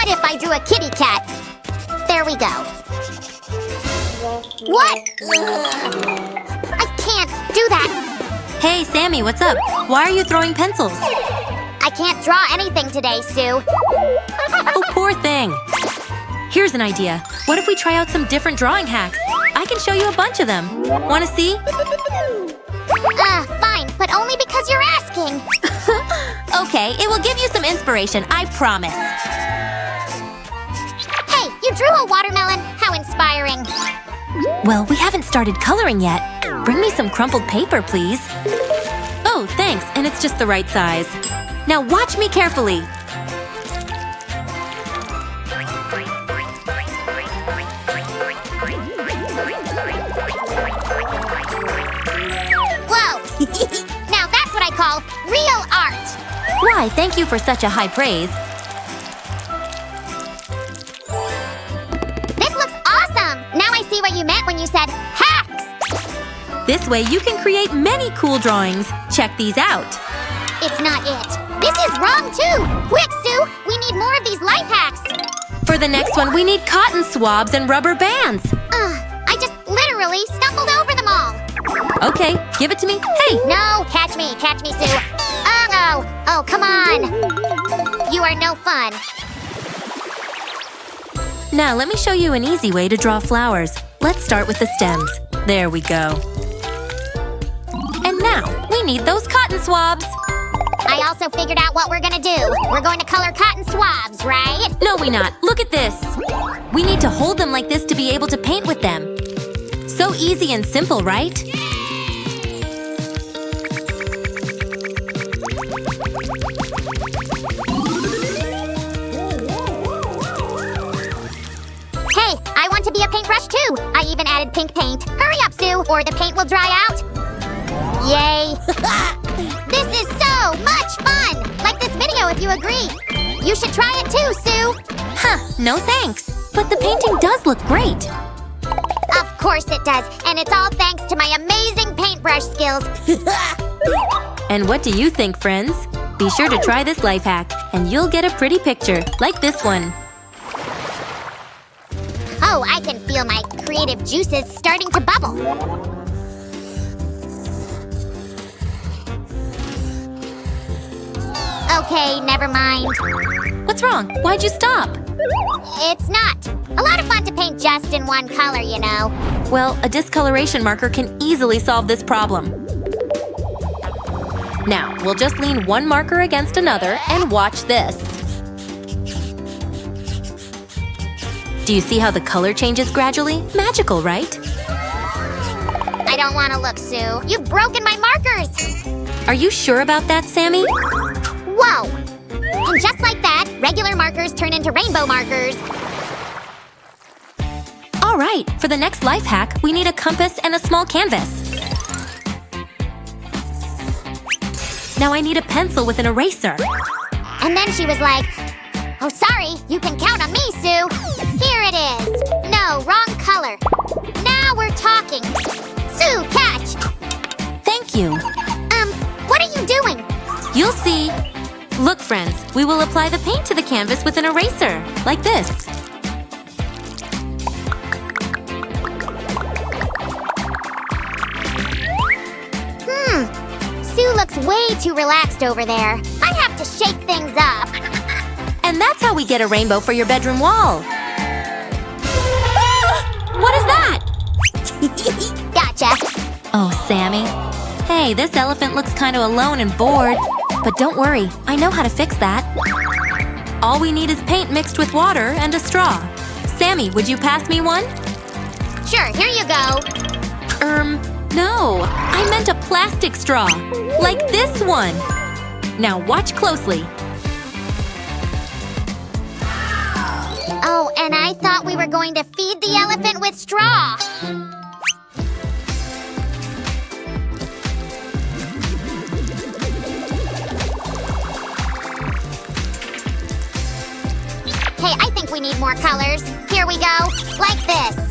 What if I drew a kitty cat? There we go. What? I can't do that. Hey, Sammy, what's up? Why are you throwing pencils? I can't draw anything today, Sue. Oh, poor thing. Here's an idea. What if we try out some different drawing hacks? I can show you a bunch of them. Want to see? Fine, but only because you're asking. Okay, it will give you some inspiration, I promise. Hey, you drew a watermelon? How inspiring. Well, we haven't started coloring yet. Bring me some crumpled paper, please. Oh, thanks, and it's just the right size. Now watch me carefully. Whoa! Now that's what I call real art. Why, thank you for such a high praise. This looks awesome! Now I see what you meant when you said hacks! This way you can create many cool drawings. Check these out. It's not it. This is wrong too! Quick, Sue! We need more of these life hacks! For the next one, we need cotton swabs and rubber bands. I just literally stumbled over them all! Okay, give it to me. Hey! No! Catch me, Sue! Oh, no! Oh, come on! You are no fun. Now let me show you an easy way to draw flowers. Let's start with the stems. There we go. And now, we need those cotton swabs. I also figured out what we're gonna do. We're going to color cotton swabs, right? No, we not. Look at this. We need to hold them like this to be able to paint with them. So easy and simple, right? Hey, I want to be a paintbrush too. I even added pink paint. Hurry up, Sue, or the paint will dry out. Yay! This is so much fun! Like this video if you agree. You should try it too, Sue. Huh, no thanks. But the painting does look great. Of course it does, and it's all thanks to my amazing paintbrush skills. And what do you think, friends? Be sure to try this life hack, and you'll get a pretty picture, like this one. Oh, I can feel my creative juices starting to bubble. Okay, never mind. What's wrong? Why'd you stop? It's not. A lot of fun to paint just in one color, you know. Well, a discoloration marker can easily solve this problem. Now, we'll just lean one marker against another and watch this. Do you see how the color changes gradually? Magical, right? I don't want to look, Sue. You've broken my markers! Are you sure about that, Sammy? Whoa! And just like that, regular markers turn into rainbow markers. All right, for the next life hack, we need a compass and a small canvas. Now I need a pencil with an eraser. And then she was like, oh, sorry, you can count on me, Sue. Here it is. No, wrong color. Now we're talking. Sue, catch! Thank you. What are you doing? You'll see. Look, friends, we will apply the paint to the canvas with an eraser, like this. Sue looks way too relaxed over there. I have to shake things up. And that's how we get a rainbow for your bedroom wall. What is that? Gotcha. Oh, Sammy. Hey, this elephant looks kind of alone and bored. But don't worry, I know how to fix that. All we need is paint mixed with water and a straw. Sammy, would you pass me one? Sure, here you go. No. I meant a plastic straw. Like this one. Now watch closely. Oh, and I thought we were going to feed the elephant with straw. Hey, I think we need more colors. Here we go. Like this.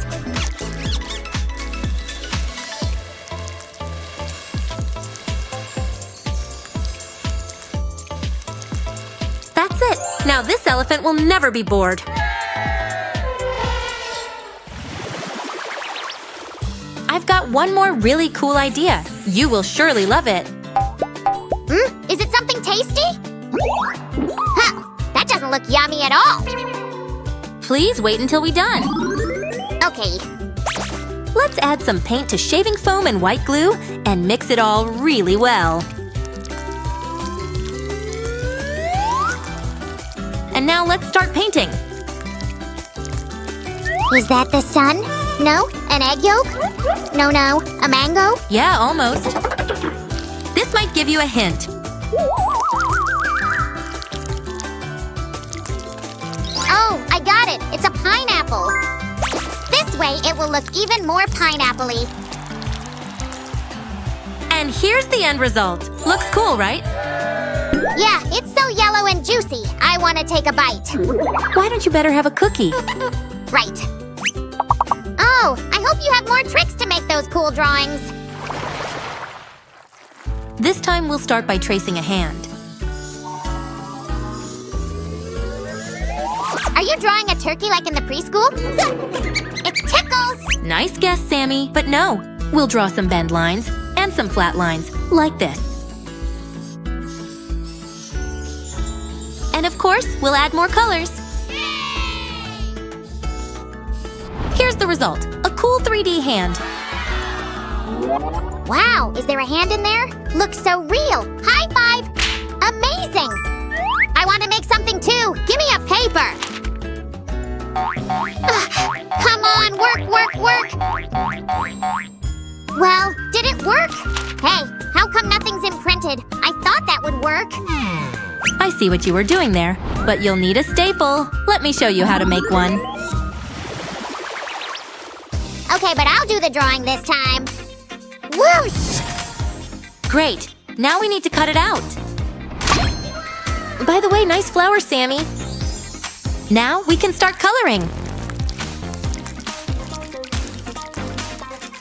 That's it. Now this elephant will never be bored. I've got one more really cool idea. You will surely love it. Is it something tasty? Huh, that doesn't look yummy at all. Please wait until we're done. Okay, Let's add some paint to shaving foam and white glue and mix it all really well. And now let's start painting. is that the sun? No? An egg yolk? No, a mango? Yeah, almost. This might give you a hint. Oh, I got it. It's a pineapple. This way, it will look even more pineapple-y. And here's the end result. Looks cool, right? Yeah, it's so yellow and juicy. I want to take a bite. Why don't you better have a cookie? Right. Oh, I hope you have more tricks to make those cool drawings. This time we'll start by tracing a hand. Are you drawing a turkey like in the preschool? It tickles! Nice guess, Sammy. But no, we'll draw some bend lines and some flat lines, like this. And of course, we'll add more colors. Here's the result, a cool 3D hand. Wow, is there a hand in there? Looks so real. High five! Amazing! I want to make something too. Give me a paper. Come on, work! Well, did it work? Hey, how come nothing's imprinted? I thought that would work. I see what you were doing there, but you'll need a staple. Let me show you how to make one. Okay, but I'll do the drawing this time. Whoosh! Great, now we need to cut it out. By the way, nice flower, Sammy. Now we can start coloring.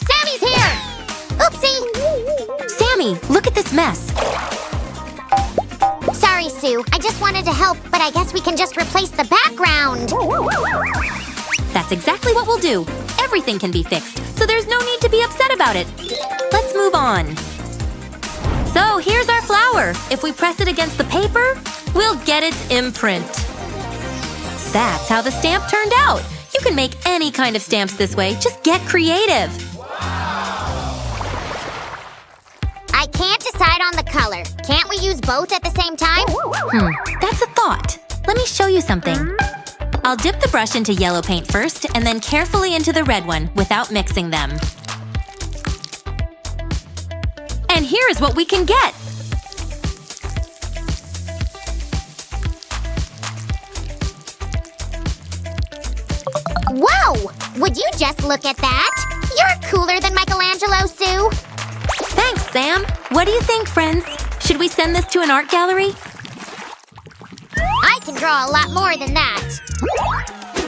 Sammy's here! Oopsie! Sammy, look at this mess. Sorry, Sue. I just wanted to help, but I guess we can just replace the background. That's exactly what we'll do. Everything can be fixed, so there's no need to be upset about it. Let's move on. So here's our flower. If we press it against the paper, we'll get its imprint. That's how the stamp turned out. You can make any kind of stamps this way. Just get creative. I can't decide on the color. Can't we use both at the same time? That's a thought. Let me show you something. I'll dip the brush into yellow paint first and then carefully into the red one without mixing them. And here is what we can get. Whoa! Would you just look at that? You're cooler than Michelangelo, Sue. Thanks, Sam. What do you think, friends? Should we send this to an art gallery? I can draw a lot more than that.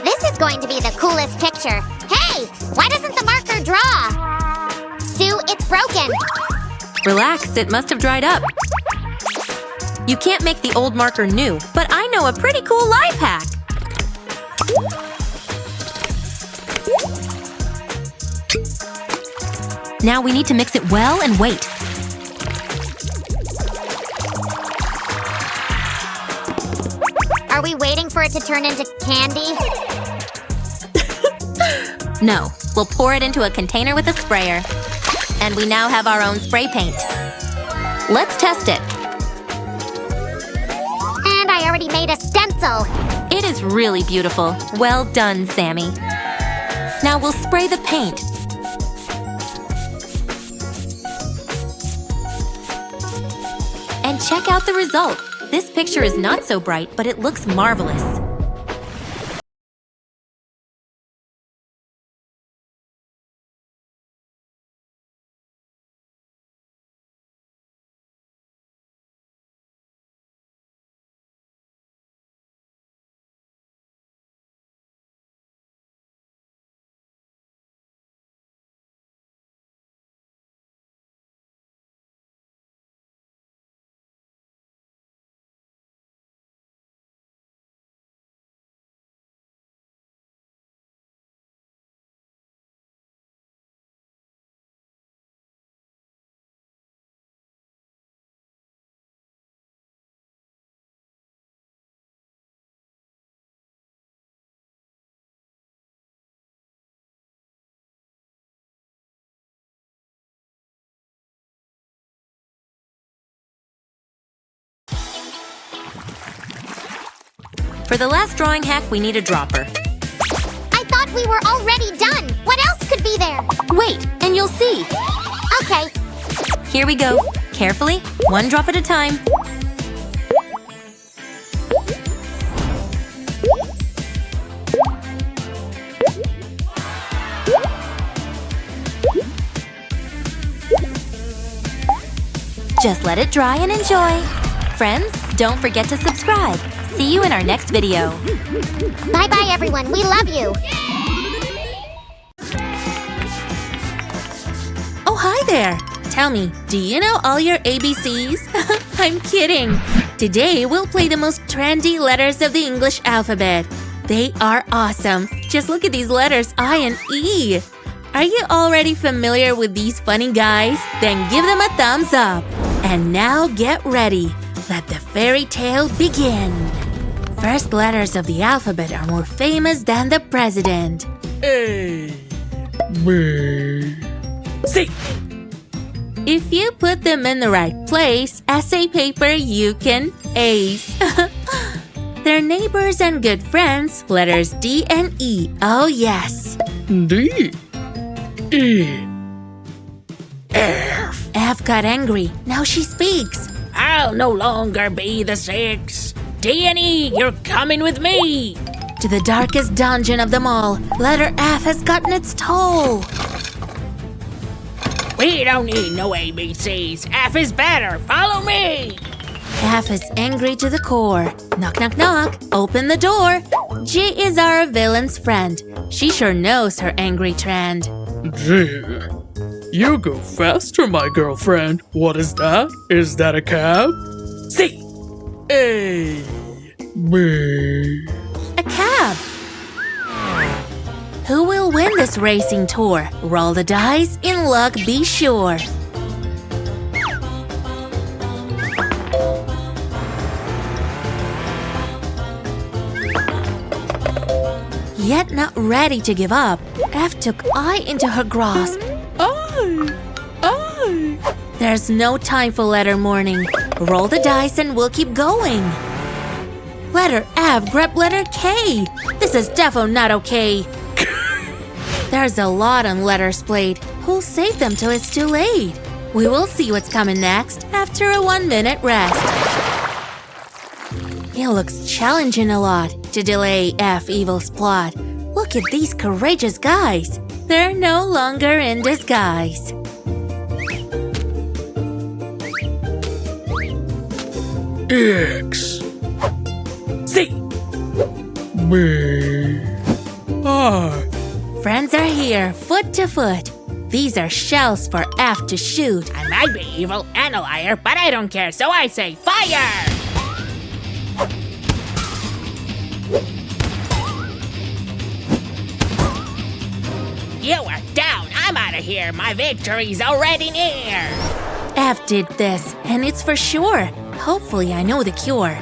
This is going to be the coolest picture. Hey! Why doesn't the marker draw? Sue, it's broken. Relax, it must have dried up. You can't make the old marker new, but I know a pretty cool life hack. Now we need to mix it well and wait. Are we waiting for it to turn into candy? No, we'll pour it into a container with a sprayer. And we now have our own spray paint. Let's test it. And I already made a stencil. It is really beautiful. Well done, Sammy. Now we'll spray the paint. And check out the result. This picture is not so bright, but it looks marvelous. For the last drawing hack, we need a dropper. I thought we were already done. What else could be there? Wait, and you'll see. Okay. Here we go. Carefully, one drop at a time. Just let it dry and enjoy. Friends, don't forget to subscribe. See you in our next video. Bye-bye, everyone. We love you. Oh, hi there. Tell me, do you know all your ABCs? I'm kidding. Today, we'll play the most trendy letters of the English alphabet. They are awesome. Just look at these letters, I and E. Are you already familiar with these funny guys? Then give them a thumbs up. And now get ready. Let the fairy tale begin. First letters of the alphabet are more famous than the president. A, B, C. If you put them in the right place, essay paper you can ace. They're neighbors and good friends, letters D and E. Oh yes. D, E, F. F got angry. Now she speaks. I'll no longer be the 6. D and E, you're coming with me. To the darkest dungeon of them all, letter F has gotten its toll. We don't need no ABCs. F is better. Follow me. F is angry to the core. Knock, knock, knock. Open the door. G is our villain's friend. She sure knows her angry trend. Gee, you go faster, my girlfriend. What is that? Is that a cab? C, A, B. A cab. Who will win this racing tour? Roll the dice, in luck be sure. Yet not ready to give up, F took I into her grasp. I. There's no time for letter mourning. Roll the dice and we'll keep going. Letter F grabbed letter K. This is defo not okay. There's a lot on letters plate. Who'll save them till it's too late? We will see what's coming next after a 1-minute rest. It looks challenging a lot to delay F Evil's plot. Look at these courageous guys. They're no longer in disguise. X, C, B, I. Friends are here, foot to foot. These are shells for F to shoot. I might be evil and a liar, but I don't care, so I say fire! You are down. I'm out of here. My victory's already near. F did this, and it's for sure. Hopefully I know the cure.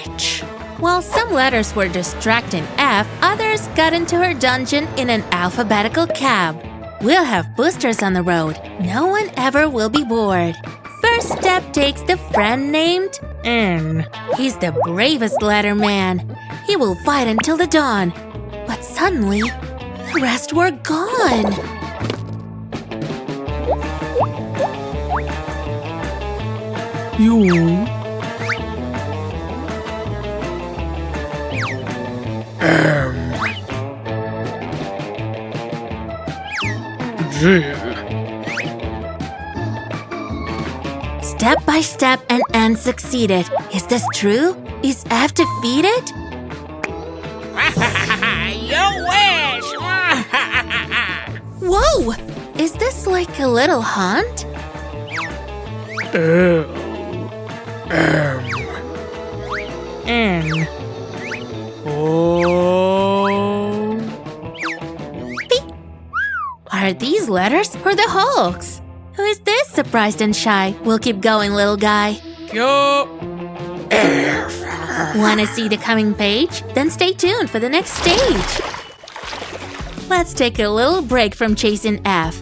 H. While some letters were distracting F, others got into her dungeon in an alphabetical cab. We'll have boosters on the road. No one ever will be bored. First step takes the friend named N. He's the bravest letter man. He will fight until the dawn. But suddenly, the rest were gone. U, M, G. Step by step, and N succeeded. Is this true? Is F defeated? You wish! Whoa! Is this like a little hunt? L, M, N. O. Are these letters or the Hulks? Who is this surprised and shy? We'll keep going, little guy. Q, F. Wanna see the coming page? Then stay tuned for the next stage. Let's take a little break from chasing F.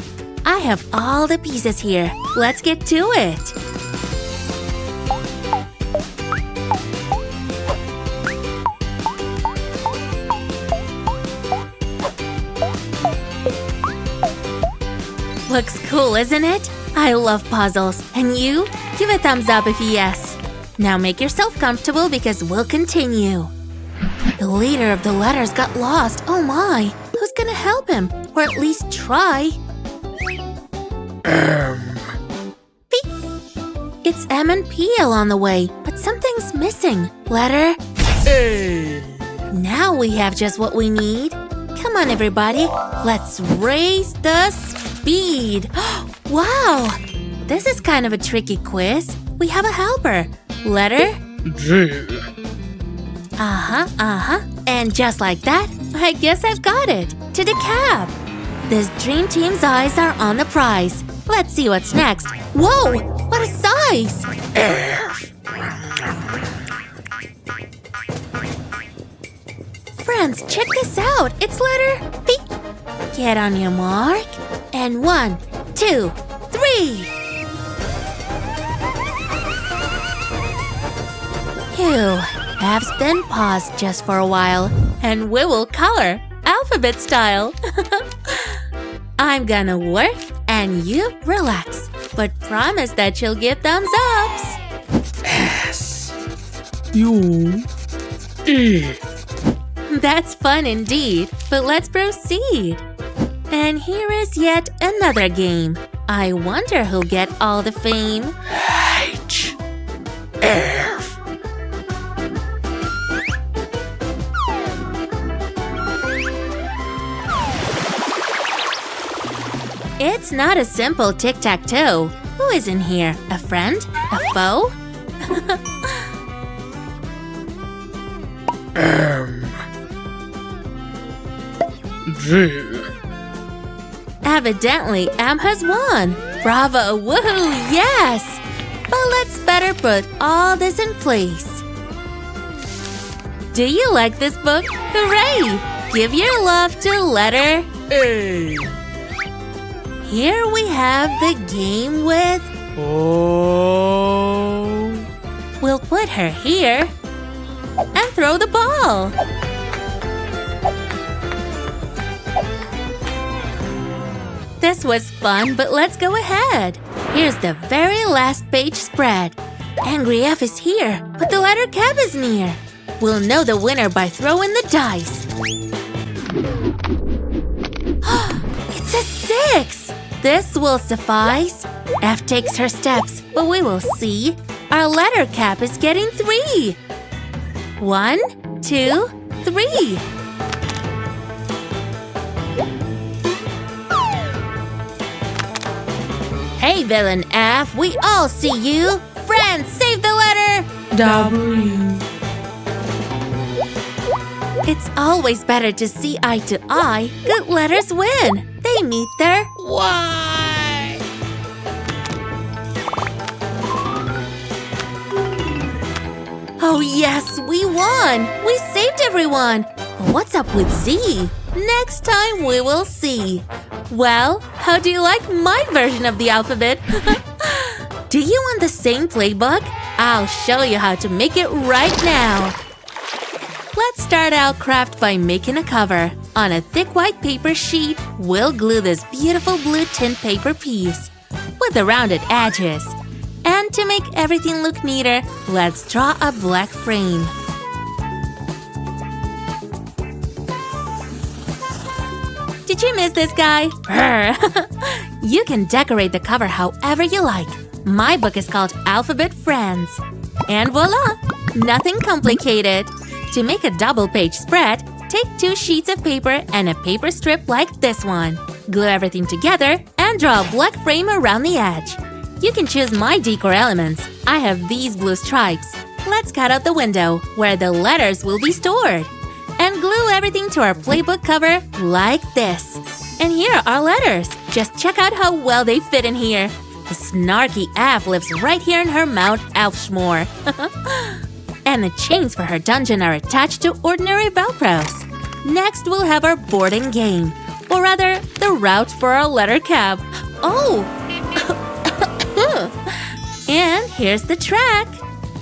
I have all the pieces here. Let's get to it. Looks cool, isn't it? I love puzzles. And you? Give a thumbs up if yes. Now make yourself comfortable because we'll continue. The leader of the letters got lost. Oh my! Who's gonna help him? Or at least try? It's M and P on the way, but something's missing. Letter A. Now we have just what we need. Come on, everybody. Let's raise the speed. Wow! This is kind of a tricky quiz. We have a helper. Letter G. And just like that, I guess I've got it. To the cab. This dream team's eyes are on the prize. Let's see what's next. Whoa! What a size! Friends, check this out. It's letter B. Get on your mark. And 1, 2, 3. Phew. F's been paused just for a while. And we will color alphabet style. I'm gonna work and you relax. But promise that you'll give thumbs ups. S. U. E. That's fun indeed, but let's proceed. And here is yet another game. I wonder who'll get all the fame. H. F. It's not a simple tic-tac-toe. Who is in here? A friend? A foe? M. G. Evidently, M has won. Bravo! Woohoo! Yes! But let's better put all this in place. Do you like this book? Hooray! Give your love to letter A. Here we have the game with... O. We'll put her here and throw the ball. This was fun, but let's go ahead. Here's the very last page spread. Angry F is here, but the letter Cab is near. We'll know the winner by throwing the dice. It's a 6! This will suffice. F takes her steps, but we will see. Our letter Cap is getting 3. 1, 2, 3. Hey, villain F, we all see you. Friends, save the letter W. It's always better to see eye to eye. Good letters win. They meet their Why? Oh yes, we won! We saved everyone! But what's up with Z? Next time we will see. Well, how do you like my version of the alphabet? Do you want the same playbook? I'll show you how to make it right now. Let's start our craft by making a cover. On a thick white paper sheet, we'll glue this beautiful blue tint paper piece with the rounded edges. And to make everything look neater, let's draw a black frame. Did you miss this guy? You can decorate the cover however you like. My book is called Alphabet Friends. And voila! Nothing complicated. To make a double-page spread, take 2 sheets of paper and a paper strip like this one. Glue everything together and draw a black frame around the edge. You can choose my decor elements. I have these blue stripes. Let's cut out the window, where the letters will be stored. And glue everything to our playbook cover like this. And here are our letters. Just check out how well they fit in here. The snarky F lives right here in her Mount Elfshmore. And the chains for her dungeon are attached to ordinary Velcros. Next, we'll have our boarding game. Or rather, the route for our letter Cab. Oh! And here's the track.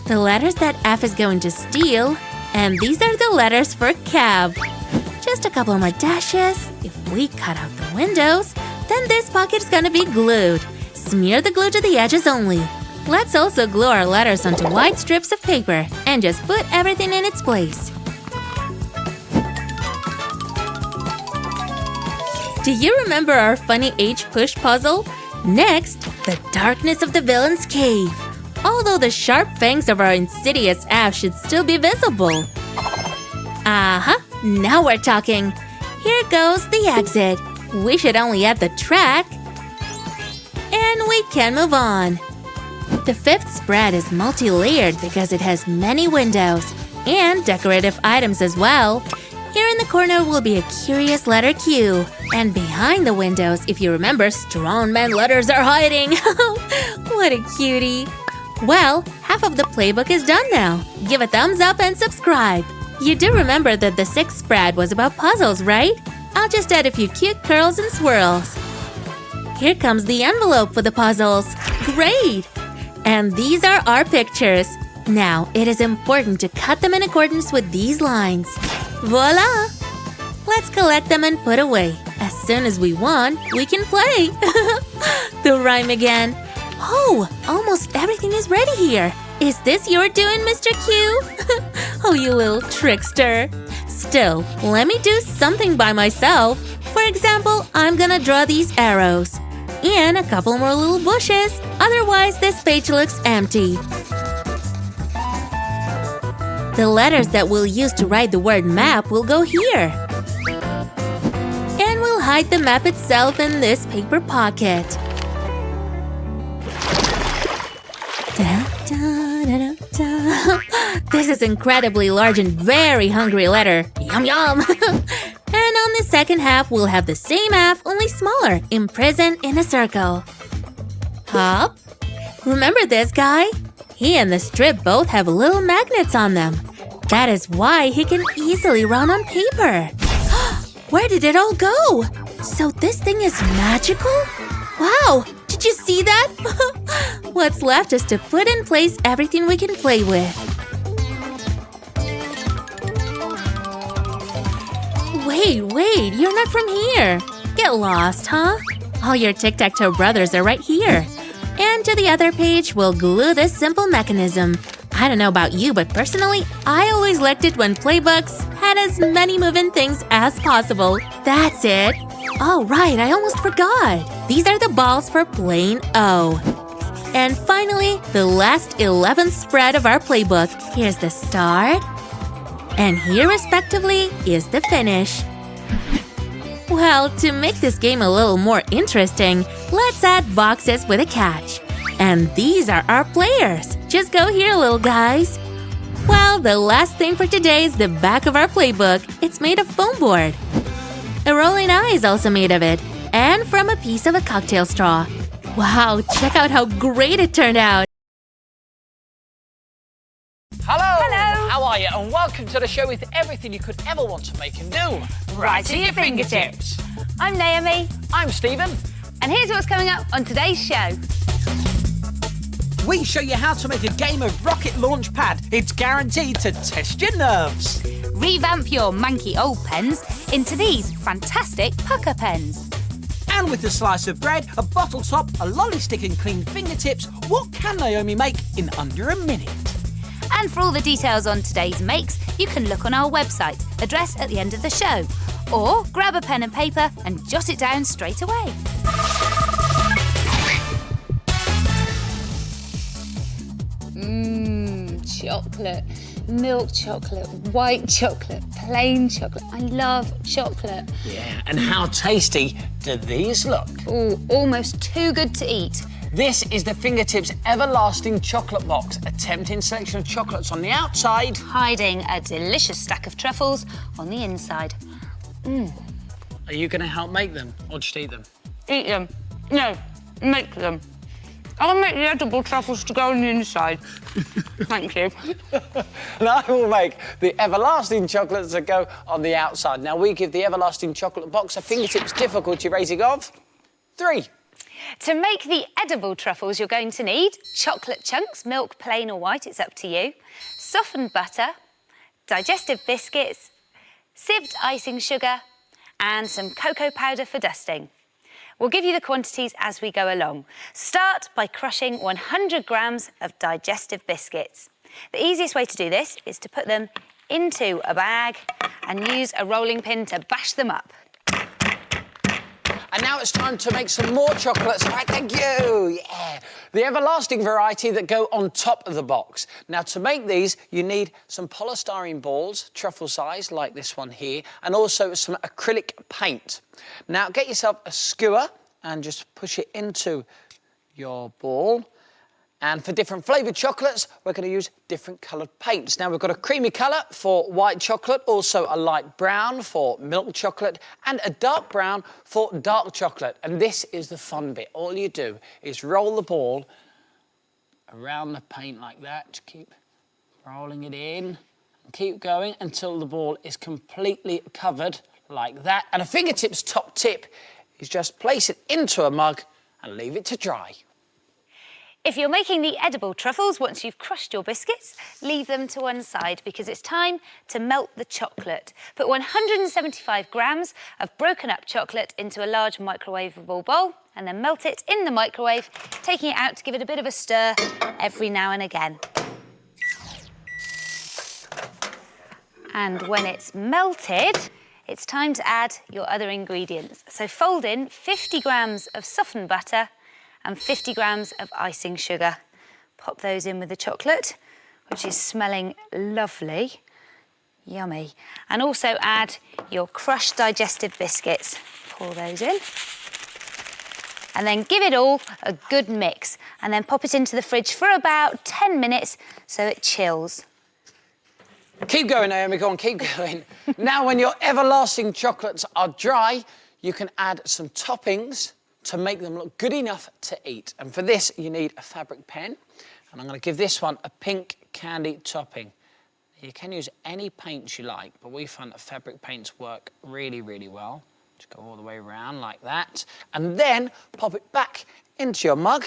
The letters that F is going to steal. And these are the letters for Cab. Just a couple more dashes. If we cut out the windows, Then this pocket's gonna be glued. Smear the glue to the edges only. Let's also glue our letters onto white strips of paper and just put everything in its place. Do you remember our funny H-push puzzle? Next, the darkness of the villain's cave. Although the sharp fangs of our insidious ass should still be visible. Now we're talking. Here goes the exit. We should only add the track. And we can move on. The fifth spread is multi-layered because it has many windows and decorative items as well. Here in the corner will be a curious letter Q. And behind the windows, if you remember, strongman letters are hiding. What a cutie. Well, half of the playbook is done now. Give a thumbs up and subscribe. You do remember that the sixth spread was about puzzles, right? I'll just add a few cute curls and swirls. Here comes the envelope for the puzzles. Great! And these are our pictures. Now, it is important to cut them in accordance with these lines. Voila! Let's collect them and put away. As soon as we want, we can play. The rhyme again. Oh, almost everything is ready here. Is this your doing, Mr. Q? Oh, you little trickster. Still, let me do something by myself. For example, I'm gonna draw these arrows. And a couple more little bushes. Otherwise, this page looks empty. The letters that we'll use to write the word map will go here. And we'll hide the map itself in this paper pocket. This is incredibly large and very hungry letter. Yum yum! And on the second half, we'll have the same half, only smaller, imprisoned in a circle. Hop? Remember this guy? He and the strip both have little magnets on them. That is why he can easily run on paper. Where did it all go? So this thing is magical? Wow! Did you see that? What's left is to put in place everything we can play with. Wait, you're not from here. Get lost, huh? All your tic-tac-toe brothers are right here. And to the other page, we'll glue this simple mechanism. I don't know about you, but personally, I always liked it when playbooks had as many moving things as possible. That's it. Oh, right, I almost forgot. These are the balls for playing O. And finally, the last 11th spread of our playbook. Here's the start. And here, respectively, is the finish. Well, to make this game a little more interesting, let's add boxes with a catch. And these are our players. Just go here, little guys. Well, the last thing for today is the back of our playbook. It's made of foam board. A rolling eye is also made of it, and from a piece of a cocktail straw. Wow, check out how great it turned out! Hello! How are you? And welcome to the show with everything you could ever want to make and do. Right at your fingertips. I'm Naomi. I'm Stephen. And here's what's coming up on today's show. We show you how to make a game of rocket launch pad. It's guaranteed to test your nerves. Revamp your manky old pens into these fantastic Pucka pens. And with a slice of bread, a bottle top, a lolly stick and clean fingertips, what can Naomi make in under a minute? And for all the details on today's makes, you can look on our website, address at the end of the show. Or grab a pen and paper and jot it down straight away. Chocolate, milk chocolate, white chocolate, plain chocolate. I love chocolate. Yeah, and how tasty do these look? Ooh, almost too good to eat. This is the Fingertips Everlasting Chocolate Box, a tempting selection of chocolates on the outside, hiding a delicious stack of truffles on the inside. Are you going to help make them or just eat them? Eat them. No, make them. I'll make the edible truffles to go on the inside. Thank you. And I will make the everlasting chocolates that go on the outside. Now, we give the everlasting chocolate box a Fingertips difficulty rating of 3. To make the edible truffles, you're going to need chocolate chunks, milk, plain or white, it's up to you, softened butter, digestive biscuits, sieved icing sugar, and some cocoa powder for dusting. We'll give you the quantities as we go along. Start by crushing 100 grams of digestive biscuits. The easiest way to do this is to put them into a bag and use a rolling pin to bash them up. And now it's time to make some more chocolates. Right, thank you. Yeah. The everlasting variety that go on top of the box. Now, to make these, you need some polystyrene balls, truffle size, like this one here, and also some acrylic paint. Now, get yourself a skewer and just push it into your ball. And for different flavoured chocolates, we're going to use different coloured paints. Now, we've got a creamy colour for white chocolate, also a light brown for milk chocolate, and a dark brown for dark chocolate. And this is the fun bit. All you do is roll the ball around the paint like that. Keep rolling it in. And keep going until the ball is completely covered like that. And a fingertips top tip is just place it into a mug and leave it to dry. If you're making the edible truffles, once you've crushed your biscuits, leave them to one side because it's time to melt the chocolate. Put 175 grams of broken up chocolate into a large microwavable bowl and then melt it in the microwave, taking it out to give it a bit of a stir every now and again. And when it's melted, it's time to add your other ingredients. So fold in 50 grams of softened butter and 50 grams of icing sugar. Pop those in with the chocolate, which is smelling lovely. Yummy. And also add your crushed digestive biscuits. Pour those in. And then give it all a good mix. And then pop it into the fridge for about 10 minutes so it chills. Keep going, Naomi, go on, keep going. Now, when your everlasting chocolates are dry, you can add some toppings to make them look good enough to eat. And for this, you need a fabric pen. And I'm going to give this one a pink candy topping. You can use any paints you like, but we find that fabric paints work really, really well. Just go all the way around like that. And then pop it back into your mug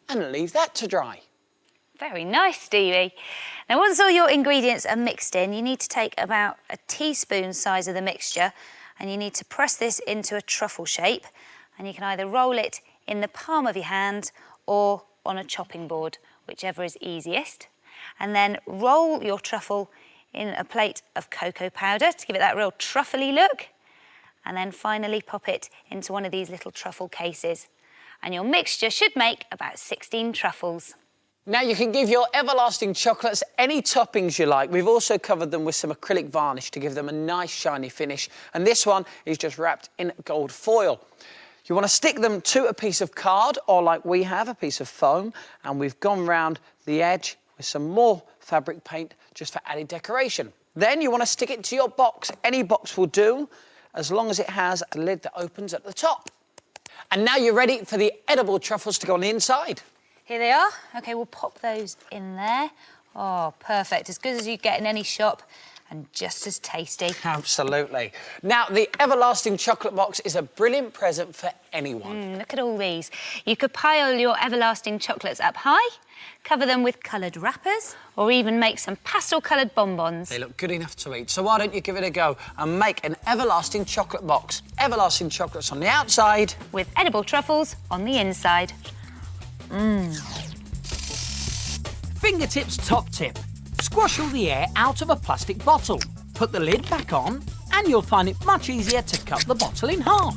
and leave that to dry. Very nice, Stevie. Now, once all your ingredients are mixed in, you need to take about a teaspoon size of the mixture and you need to press this into a truffle shape. And you can either roll it in the palm of your hand or on a chopping board, whichever is easiest. And then roll your truffle in a plate of cocoa powder to give it that real truffly look. And then finally pop it into one of these little truffle cases. And your mixture should make about 16 truffles. Now you can give your everlasting chocolates any toppings you like. We've also covered them with some acrylic varnish to give them a nice shiny finish. And this one is just wrapped in gold foil. You want to stick them to a piece of card, or like we have, a piece of foam, and we've gone round the edge with some more fabric paint just for added decoration. Then you want to stick it to your box. Any box will do, as long as it has a lid that opens at the top. And now you're ready for the edible truffles to go on the inside. Here they are. OK, we'll pop those in there. Oh, perfect. As good as you get in any shop. And just as tasty. Absolutely. Now, the everlasting chocolate box is a brilliant present for anyone. Look at all these. You could pile your everlasting chocolates up high, cover them with coloured wrappers, or even make some pastel-coloured bonbons. They look good enough to eat, so why don't you give it a go and make an everlasting chocolate box. Everlasting chocolates on the outside. With edible truffles on the inside. Fingertips top tip. Squash all the air out of a plastic bottle. Put the lid back on and you'll find it much easier to cut the bottle in half.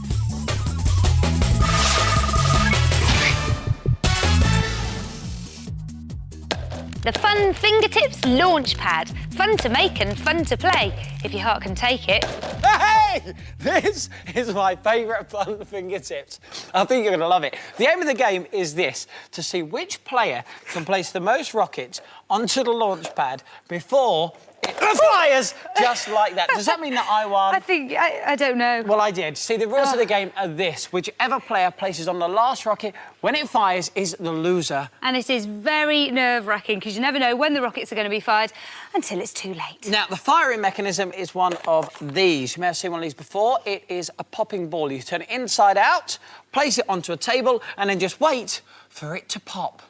The Fun Fingertips Launch Pad. Fun to make and fun to play, if your heart can take it. Hey! This is my favourite Fun Fingertips. I think you're going to love it. The aim of the game is this, to see which player can place the most rockets onto the launch pad before it fires just like that. Does that mean that I won? I don't know. Well, I did. See, the rules of the game are this. Whichever player places on the last rocket when it fires is the loser. And it is very nerve-wracking because you never know when the rockets are going to be fired until it's too late. Now, the firing mechanism is one of these. You may have seen one of these before. It is a popping ball. You turn it inside out, place it onto a table, and then just wait for it to pop.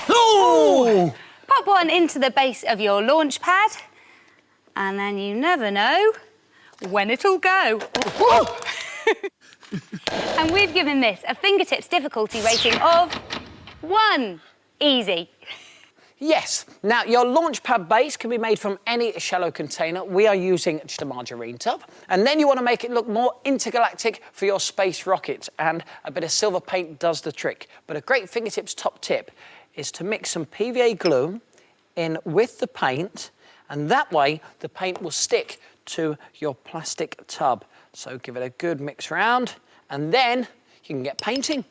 Ooh! Pop one into the base of your launch pad, and then you never know when it'll go. And we've given this a fingertips difficulty rating of 1. Easy. Yes. Now, your launch pad base can be made from any shallow container. We are using just a margarine tub. And then you want to make it look more intergalactic for your space rocket. And a bit of silver paint does the trick. But a great fingertips top tip is to mix some PVA glue in with the paint. And that way, the paint will stick to your plastic tub. So give it a good mix round. And then you can get painting.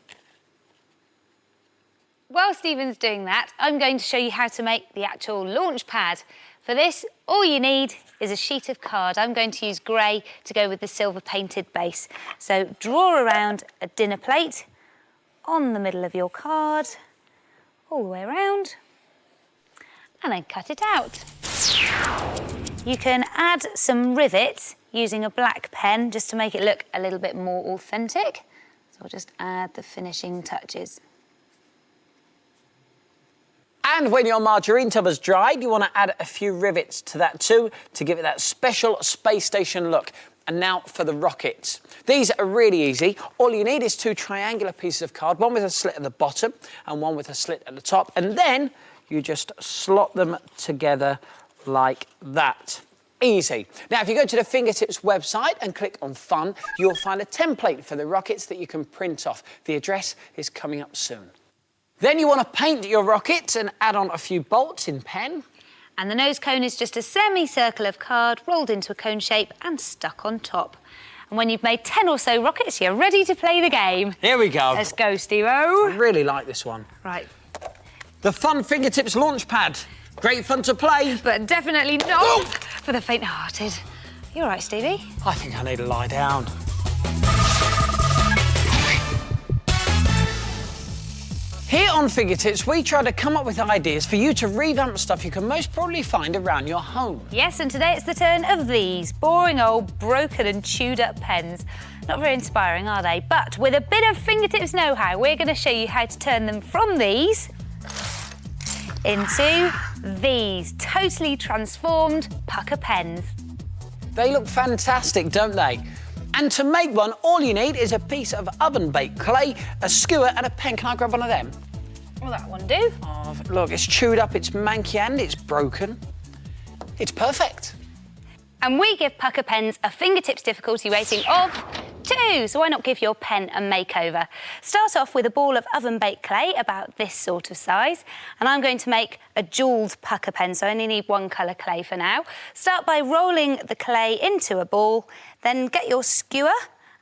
While Stephen's doing that, I'm going to show you how to make the actual launch pad. For this, all you need is a sheet of card. I'm going to use grey to go with the silver painted base. So draw around a dinner plate on the middle of your card, all the way around, and then cut it out. You can add some rivets using a black pen just to make it look a little bit more authentic. So I'll just add the finishing touches. And when your margarine tub has dried, you want to add a few rivets to that too to give it that special space station look. And now for the rockets. These are really easy. All you need is 2 triangular pieces of card, one with a slit at the bottom and one with a slit at the top. And then you just slot them together like that. Easy. Now, if you go to the Fingertips website and click on Fun, you'll find a template for the rockets that you can print off. The address is coming up soon. Then you want to paint your rockets and add on a few bolts in pen. And the nose cone is just a semicircle of card rolled into a cone shape and stuck on top. And when you've made 10 or so rockets, you're ready to play the game. Here we go. Let's go, Steve-o. I really like this one. Right. The Fun Fingertips launch pad. Great fun to play. But definitely not for the faint-hearted. You all right, Stevie? I think I need to lie down. Here on Fingertips, we try to come up with ideas for you to revamp stuff you can most probably find around your home. Yes, and today it's the turn of these boring old broken and chewed up pens. Not very inspiring, are they? But with a bit of Fingertips know-how, we're going to show you how to turn them from these into these totally transformed Pucka pens. They look fantastic, don't they? And to make one, all you need is a piece of oven-baked clay, a skewer and a pen. Can I grab one of them? Will that one do? Oh, look, it's chewed up, it's manky and it's broken. It's perfect. And we give Pucka pens a Fingertips difficulty rating of 2, so why not give your pen a makeover? Start off with a ball of oven-baked clay about this sort of size, and I'm going to make a jewelled Pucka pen, so I only need 1 colour clay for now. Start by rolling the clay into a ball, then get your skewer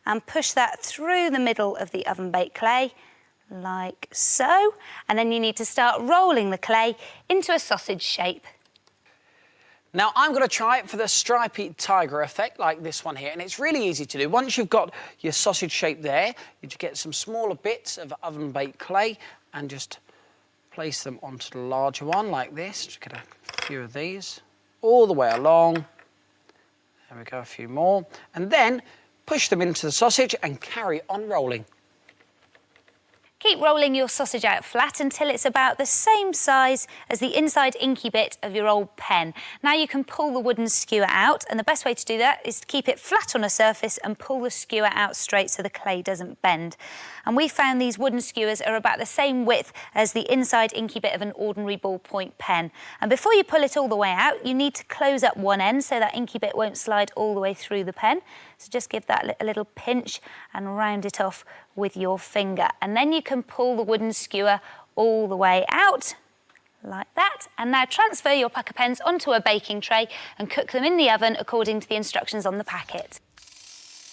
and push that through the middle of the oven-baked clay, like so. And then you need to start rolling the clay into a sausage shape. Now, I'm going to try it for the stripy tiger effect, like this one here, and it's really easy to do. Once you've got your sausage shape there, you just get some smaller bits of oven-baked clay and just place them onto the larger one, like this. Just get a few of these all the way along. There we go, a few more. And then push them into the sausage and carry on rolling. Keep rolling your sausage out flat until it's about the same size as the inside inky bit of your old pen. Now you can pull the wooden skewer out, and the best way to do that is to keep it flat on a surface and pull the skewer out straight so the clay doesn't bend. And we found these wooden skewers are about the same width as the inside inky bit of an ordinary ballpoint pen. And before you pull it all the way out, you need to close up one end so that inky bit won't slide all the way through the pen. So just give that a little pinch and round it off with your finger. And then you can pull the wooden skewer all the way out, like that. And now transfer your Pucka pens onto a baking tray and cook them in the oven according to the instructions on the packet.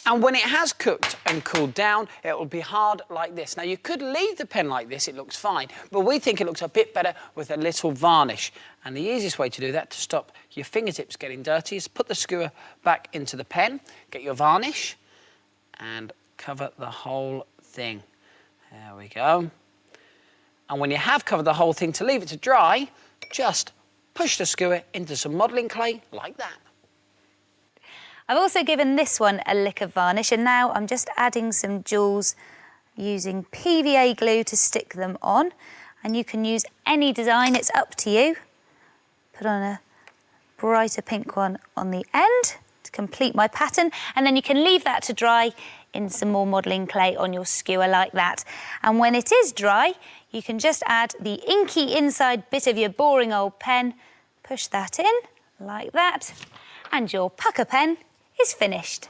And when it has cooked and cooled down, it will be hard like this. Now, you could leave the pen like this, it looks fine, but we think it looks a bit better with a little varnish. And the easiest way to do that, to stop your fingertips getting dirty, is put the skewer back into the pen, get your varnish, and cover the whole thing. There we go. And when you have covered the whole thing, to leave it to dry, just push the skewer into some modelling clay like that. I've also given this one a lick of varnish, and now I'm just adding some jewels using PVA glue to stick them on. And you can use any design, it's up to you. Put on a brighter pink one on the end to complete my pattern, and then you can leave that to dry in some more modelling clay on your skewer like that. And when it is dry, you can just add the inky inside bit of your boring old pen, push that in like that, and your Pucka pen is finished.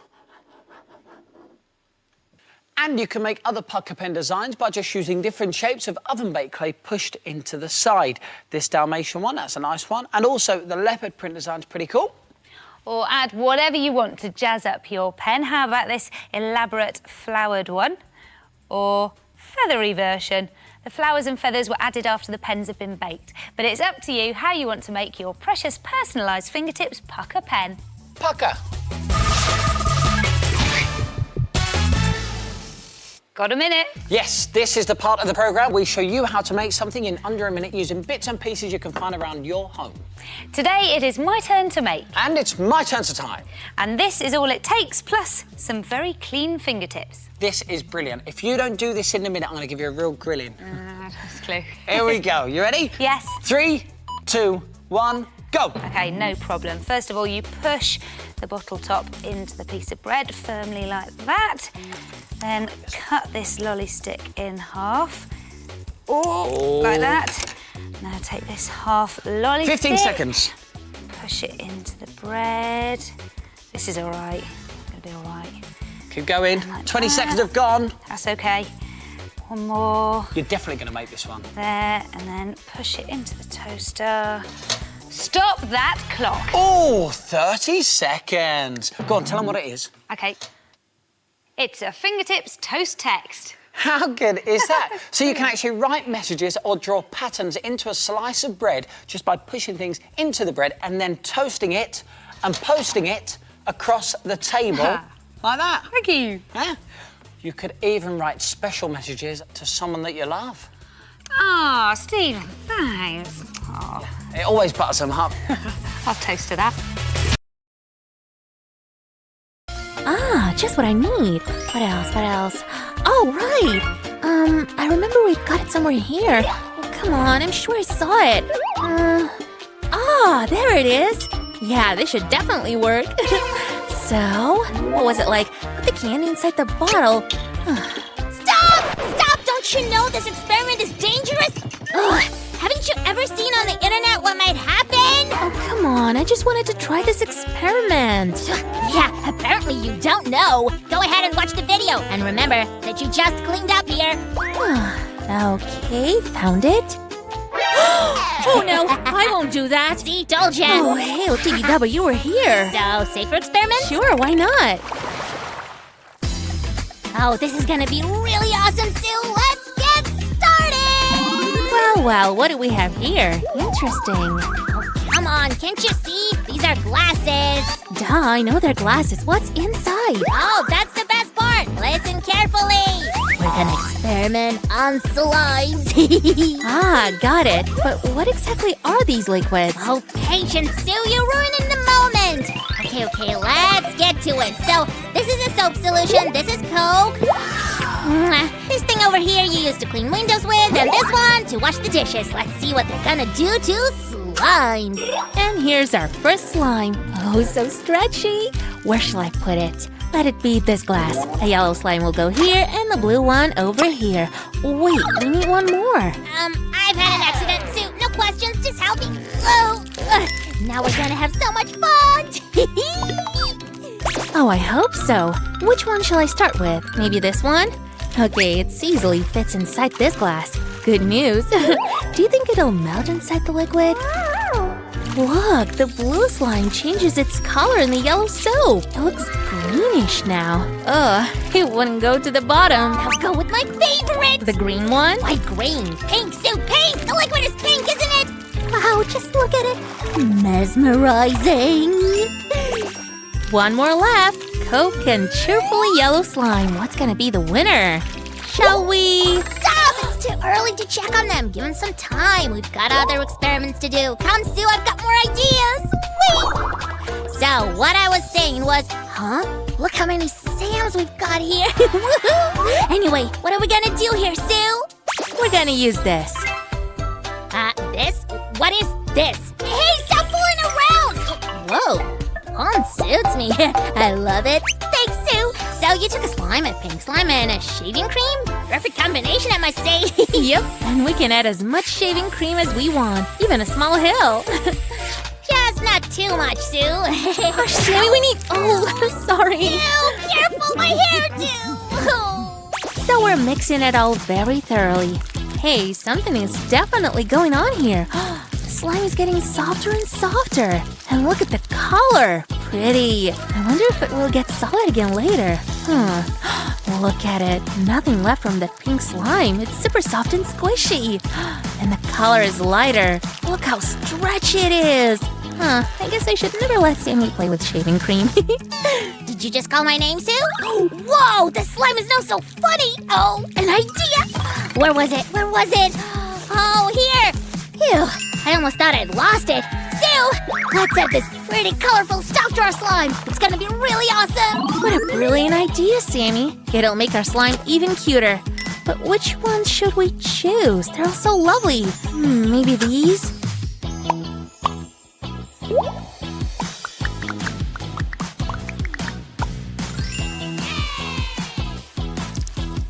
And you can make other Pucka pen designs by just using different shapes of oven-baked clay pushed into the side. This Dalmatian one, that's a nice one. And also the leopard print design's pretty cool. Or add whatever you want to jazz up your pen. How about this elaborate flowered one? Or feathery version. The flowers and feathers were added after the pens have been baked. But it's up to you how you want to make your precious personalised fingertips Pucka pen. Pucka. Got a minute? Yes, this is the part of the programme we show you how to make something in under a minute using bits and pieces you can find around your home. Today it is my turn to make. And it's my turn to tie. And this is all it takes, plus some very clean fingertips. This is brilliant. If you don't do this in a minute, I'm going to give you a real grilling. That's clue. Here we go. You ready? Yes. 3, 2, 1, go. Okay, no problem. First of all, you push the bottle top into the piece of bread firmly like that. Then cut this lolly stick in half. Oh, like that. Now take this half lolly 15 stick. seconds. Push it into the bread. This is all right. Gonna be all right. Keep going. Like 20 that. seconds have gone. That's okay. One more You're definitely going to make this one. there, and then push it into the toaster. Stop that clock. Oh, 30 seconds. Go on, tell them what it is. Okay. It's a fingertips toast text. How good is that? So you can actually write messages or draw patterns into a slice of bread just by pushing things into the bread and then toasting it and posting it across the table like that. Thank you. Yeah. You could even write special messages to someone that you love. Ah, Stephen, thanks. Oh, It always butters them up. I'll toast to that. Ah, just what I need. What else? Oh, right. I remember we've got it somewhere here. Oh, come on, I'm sure I saw it. There it is. Yeah, this should definitely work. So, what was it like? Put the candy inside the bottle. Stop! Stop! Don't you know this experiment is dangerous? Ugh, haven't you ever seen on the internet what might happen? Oh, come on, I just wanted to try this experiment. Yeah, apparently you don't know. Go ahead and watch the video. And remember that you just cleaned up here. Okay, found it. Oh no, I won't do that. See, told you. Oh, hey, TBW, you were here. So, safe for experiments? Sure, why not? Oh, this is gonna be really awesome, Sue. Let's get started! Well, what do we have here? Interesting. Come on, can't you see? These are glasses. Duh, I know they're glasses. What's inside? Oh, that's the best part. Listen carefully. We're gonna experiment on slimes. Got it. But what exactly are these liquids? Oh, patience, Sue. You're ruining the moment. Okay, let's get to it. So, this is a soap solution. This is Coke. This thing over here you use to clean windows with, and this one to wash the dishes. Let's see what they're gonna do to slimes. And here's our first slime. Oh, so stretchy. Where shall I put it? Let it be this glass. The yellow slime will go here, and the blue one over here. Wait, we need one more. I've had an accident, Sue. No questions, just help me. Oh, now we're gonna have so much fun. Oh, I hope so. Which one shall I start with? Maybe this one? Okay, it easily fits inside this glass. Good news. Do you think it'll melt inside the liquid? Look, the blue slime changes its color in the yellow soap. It looks greenish now. Ugh, it wouldn't go to the bottom. Let's go with my favorite. The green one? Why green? Pink, Sue, pink. The liquid is pink, isn't it? Wow, just look at it. Mesmerizing. One more left. Coke and cheerfully yellow slime. What's gonna be the winner? Shall we? Stop! It's too early to check on them. Give them some time. We've got other experiments to do. Come, Sue, I've got more ideas. Wait. So, what I was saying was, look how many Sams we've got here. Anyway, what are we gonna do here, Sue? We're gonna use this. This? What is this? Hey, stop fooling around! Whoa, suits me. I love it. Thanks, Sue. So you took a slime, a pink slime, and a shaving cream? Perfect combination, I must say. Yep, and we can add as much shaving cream as we want, even a small hill. Just not too much, Sue. Gosh, Sammy, we need... Oh, sorry. Ew, careful, my hair, too. So we're mixing it all very thoroughly. Hey, something is definitely going on here. The slime is getting softer and softer. And look at the color. Pretty. I wonder if it will get solid again later. Look at it. Nothing left from that pink slime. It's super soft and squishy. And the color is lighter. Look how stretchy it is. I guess I should never let Sammy play with shaving cream. Did you just call my name, Sue? Whoa, the slime is now so funny. Oh, an idea. Where was it? Where was it? Oh, here. Phew, I almost thought I'd lost it. Sue, let's add this pretty colorful stuff to our slime. It's gonna be really awesome. What a brilliant idea, Sammy. It'll make our slime even cuter. But which one should we choose? They're all so lovely. Maybe these?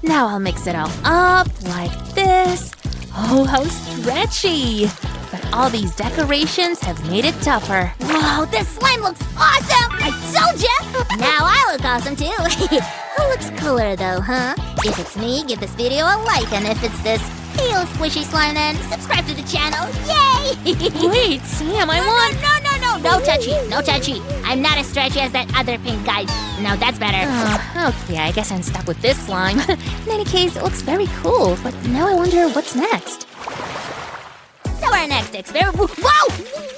Now I'll mix it all up like this. Oh, how stretchy. But all these decorations have made it tougher. Whoa, this slime looks awesome. I told ya. Now I look awesome too. Who looks cooler though, huh? If it's me, give this video a like. And if it's this pale squishy slime, then subscribe to the channel. Yay! Wait, Sam, I want... No touchy, no touchy. I'm not as stretchy as that other pink guy. No, that's better. Okay, I guess I'm stuck with this slime. In any case, it looks very cool. But now I wonder what's next. So our next experiment... Whoa!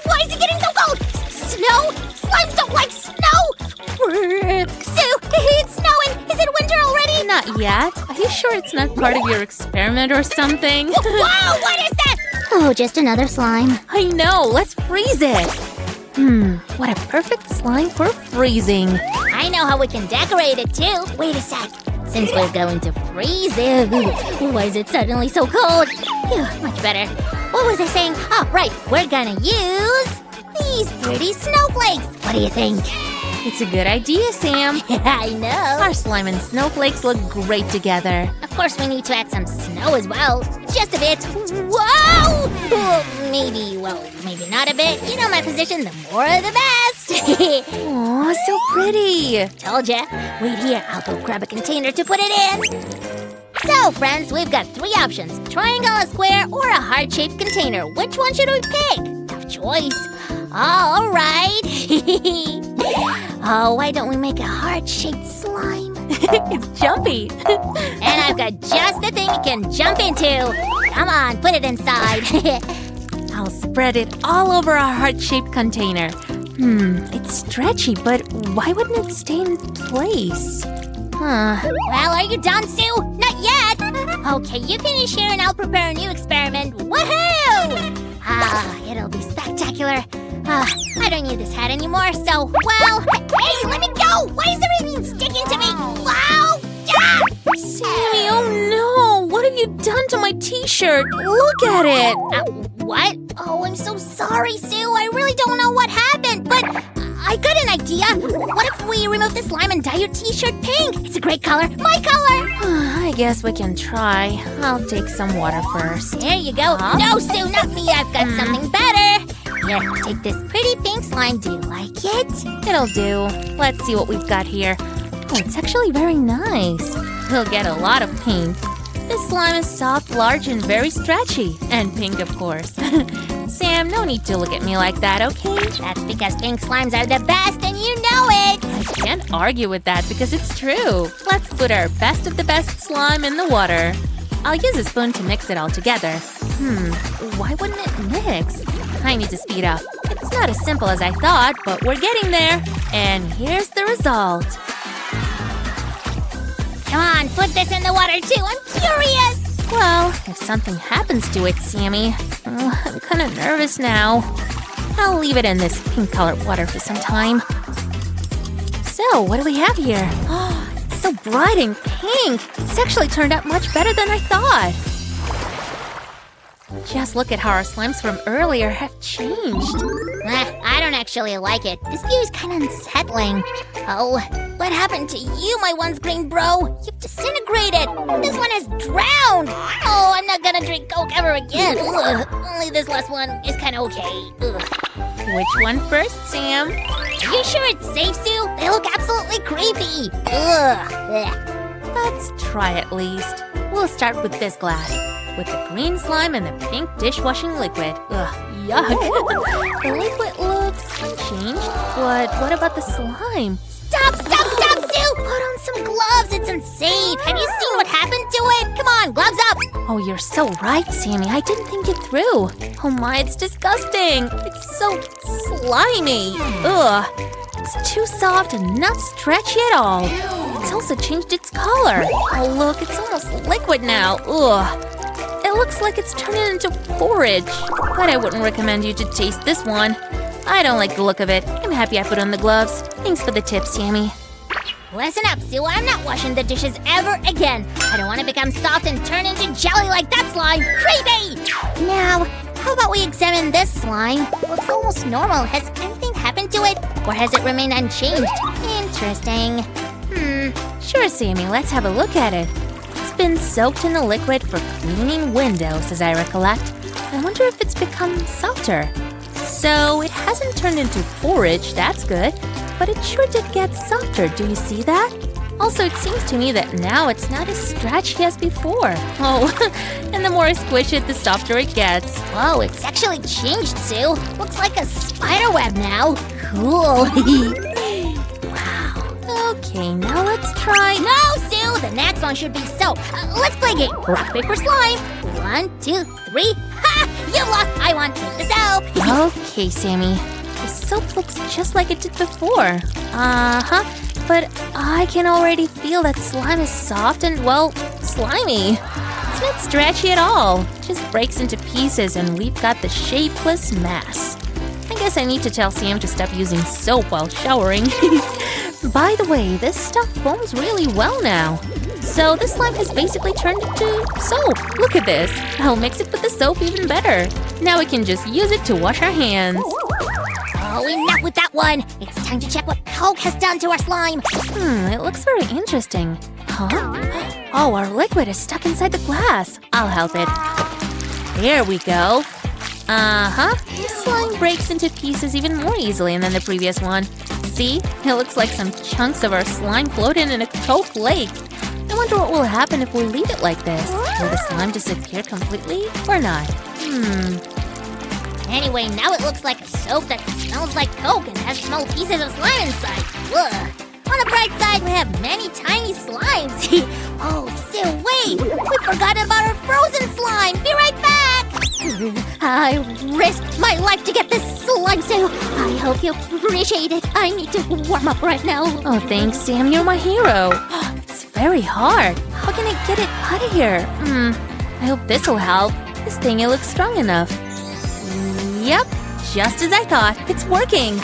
Why is it getting so cold? Snow? Slimes don't like snow! Sue, it's snowing! Is it winter already? Not yet. Are you sure it's not part of your experiment or something? Whoa! What is that? Oh, just another slime. I know. Let's freeze it. What a perfect slime for freezing. I know how we can decorate it too. Wait a sec. Since we're going to freeze it, why is it suddenly so cold? Phew, much better. What was I saying? Oh, right. We're gonna use these pretty snowflakes. What do you think? It's a good idea, Sam. I know. Our slime and snowflakes look great together. Of course, we need to add some snow as well. Just a bit. Whoa! Maybe not a bit. You know my position, the more the best. Aw, so pretty. Told ya. Wait here, I'll go grab a container to put it in. So, friends, we've got three options. Triangle, a square, or a heart-shaped container. Which one should we pick? Tough choice. All right. Oh, why don't we make a heart-shaped slime? It's jumpy. And I've got just the thing it can jump into. Come on, put it inside. I'll spread it all over our heart-shaped container. It's stretchy, but why wouldn't it stay in place? Well, are you done, Sue? Not yet. Okay, you finish here and I'll prepare a new experiment. Woohoo! It'll be spectacular. I don't need this hat anymore, so, well... Hey, let me go! Why is everything sticking to me? Wow! Ah! Sammy, oh no! What have you done to my t-shirt? Look at it! What? Oh, I'm so sorry, Sue. I really don't know what happened, but I got an idea. What if we remove the slime and dye your t-shirt pink? It's a great color. My color! I guess we can try. I'll take some water first. There you go. No, Sue, not me. I've got something better. Here, take this pretty pink slime. Do you like it? It'll do. Let's see what we've got here. Oh, it's actually very nice. We'll get a lot of pink. This slime is soft, large, and very stretchy. And pink, of course. Sam, no need to look at me like that, okay? That's because pink slimes are the best, and you know it! I can't argue with that because it's true. Let's put our best of the best slime in the water. I'll use a spoon to mix it all together. Why wouldn't it mix? I need to speed up. It's not as simple as I thought, but we're getting there. And here's the result. Come on, put this in the water too. I'm curious. Well, if something happens to it, Sammy, I'm kind of nervous now. I'll leave it in this pink colored water for some time. So, what do we have here? Oh, it's so bright and pink. It's actually turned out much better than I thought. Just look at how our slimes from earlier have changed. I don't actually like it. This view is kind of unsettling. Oh, What happened to you, my once green bro? You've disintegrated. This one has drowned. Oh, I'm not gonna drink Coke ever again. Ugh. Only this last one is kind of okay. Ugh. Which one first, Sam? Are you sure it's safe, Sue? They look absolutely creepy. Ugh. Let's try at least. We'll start with this glass, with the green slime and the pink dishwashing liquid. Ugh, yuck. The liquid looks unchanged, but what about the slime? Stop, Sue! Put on some gloves. It's unsafe. Have you seen what happened to it? Come on, gloves up. Oh, you're so right, Sammy. I didn't think it through. Oh my, it's disgusting. It's so slimy. Ugh. It's too soft and not stretchy at all. It's also changed its color. Oh, look, it's almost liquid now. Ugh. It looks like it's turning into porridge. But I wouldn't recommend you to taste this one. I don't like the look of it. I'm happy I put on the gloves. Thanks for the tip, Sammy. Listen up, Sue. I'm not washing the dishes ever again. I don't want to become soft and turn into jelly like that slime. Creepy! Now, how about we examine this slime? Looks almost normal. Has anything happened to it? Or has it remained unchanged? Interesting. Sure, Sammy. Let's have a look at it. It's been soaked in the liquid for cleaning windows, as I recollect. I wonder if it's become softer. So, it hasn't turned into porridge, that's good. But it sure did get softer, do you see that? Also, it seems to me that now it's not as stretchy as before. Oh, and the more I squish it, the softer it gets. Whoa, it's actually changed, Sue. Looks like a spider web now. Cool. Wow. Okay, now let's try... No, Sue! The next one should be soap. Let's play a game. Rock, paper, slime. 1, 2, 3. Ha! You lost. I won. Take the soap. Okay, Sammy. The soap looks just like it did before. But I can already feel that slime is soft and, well, slimy. It's not stretchy at all. It just breaks into pieces and we've got the shapeless mass. I guess I need to tell Sam to stop using soap while showering. By the way, this stuff foams really well now. So this slime has basically turned into soap. Look at this. I'll mix it with the soap even better. Now we can just use it to wash our hands. Oh, enough with that one. It's time to check what Coke has done to our slime. It looks very interesting. Huh? Oh, our liquid is stuck inside the glass. I'll help it. There we go. The slime breaks into pieces even more easily than the previous one. See? It looks like some chunks of our slime floating in a Coke lake. I wonder what will happen if we leave it like this. Will the slime disappear completely or not? Anyway, now it looks like a soap that smells like Coke and has small pieces of slime inside. Ugh. On the bright side, we have many tiny slimes. Oh, Sue, wait! We forgot about our frozen slime! Be right back! I risked my life to get this slime, Sue. I hope you appreciate it. I need to warm up right now. Oh, thanks, Sam. You're my hero. It's very hard. How can I get it out of here? I hope this will help. This thing, it looks strong enough. Yep, just as I thought. It's working.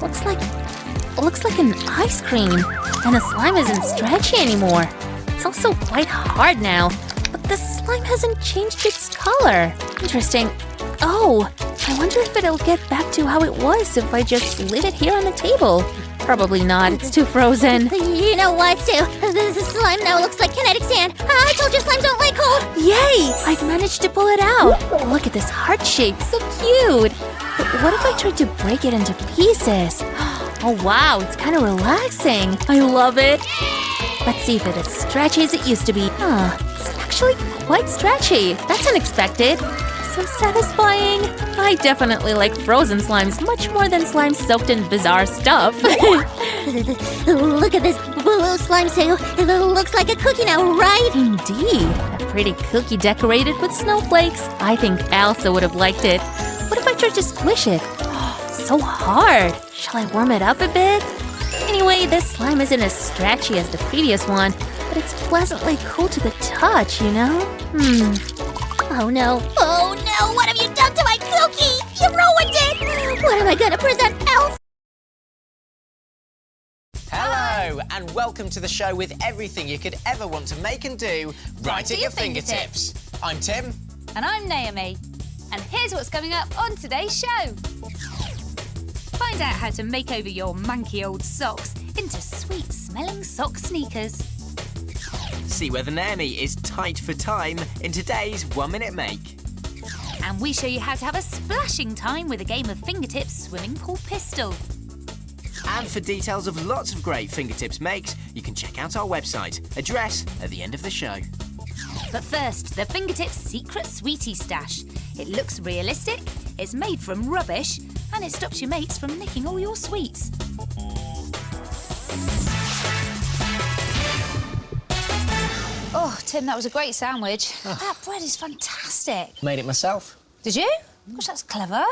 Looks like an ice cream. And the slime isn't stretchy anymore. It's also quite hard now. But the slime hasn't changed its color. Interesting. Oh, I wonder if it'll get back to how it was if I just leave it here on the table. Probably not. It's too frozen. You know what, Sue? This slime now looks like kinetic sand. I told you slimes don't like cold. Yay! I've managed to pull it out. Look at this heart shape. So cute. But what if I tried to break it into pieces? Oh, wow. It's kind of relaxing. I love it. Let's see if it's as stretchy as it used to be. It's actually quite stretchy. That's unexpected. So satisfying. I definitely like frozen slimes much more than slimes soaked in bizarre stuff. Look at this blue slime, Sue. It looks like a cookie now, right? Indeed. A pretty cookie decorated with snowflakes. I think Elsa would have liked it. What if I tried to squish it? So hard. Shall I warm it up a bit? Anyway, this slime isn't as stretchy as the previous one, but it's pleasantly cool to the touch, you know? Oh no, what have you done to my cookie? You ruined it! What am I gonna present Elsa? Hello, and welcome to the show with everything you could ever want to make and do right at your fingertips. I'm Tim. And I'm Naomi. And here's what's coming up on today's show. Find out how to make over your manky old socks into sweet-smelling sock sneakers. See whether Naomi is tight for time in today's 1 Minute Make. And we show you how to have a splashing time with a game of fingertips swimming pool pistol. And for details of lots of great fingertips makes, you can check out our website. Address at the end of the show. But first, the Fingertips Secret Sweetie Stash. It looks realistic, it's made from rubbish, and it stops your mates from nicking all your sweets. Oh, Tim, that was a great sandwich. That bread is fantastic. Made it myself. Did you? Gosh, that's clever.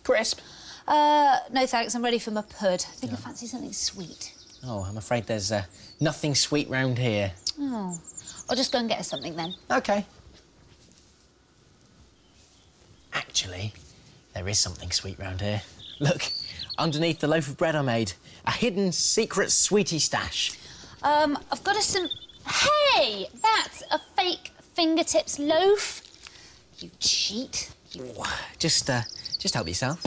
Crisp. No thanks, I'm ready for my pud. I think I fancy something sweet. Oh, I'm afraid there's nothing sweet round here. Oh, I'll just go and get us something then. OK. Actually, there is something sweet round here. Look, underneath the loaf of bread I made. A hidden secret sweetie stash. I've got us some... Hey! That's a fake fingertips loaf. You cheat. Just help yourself.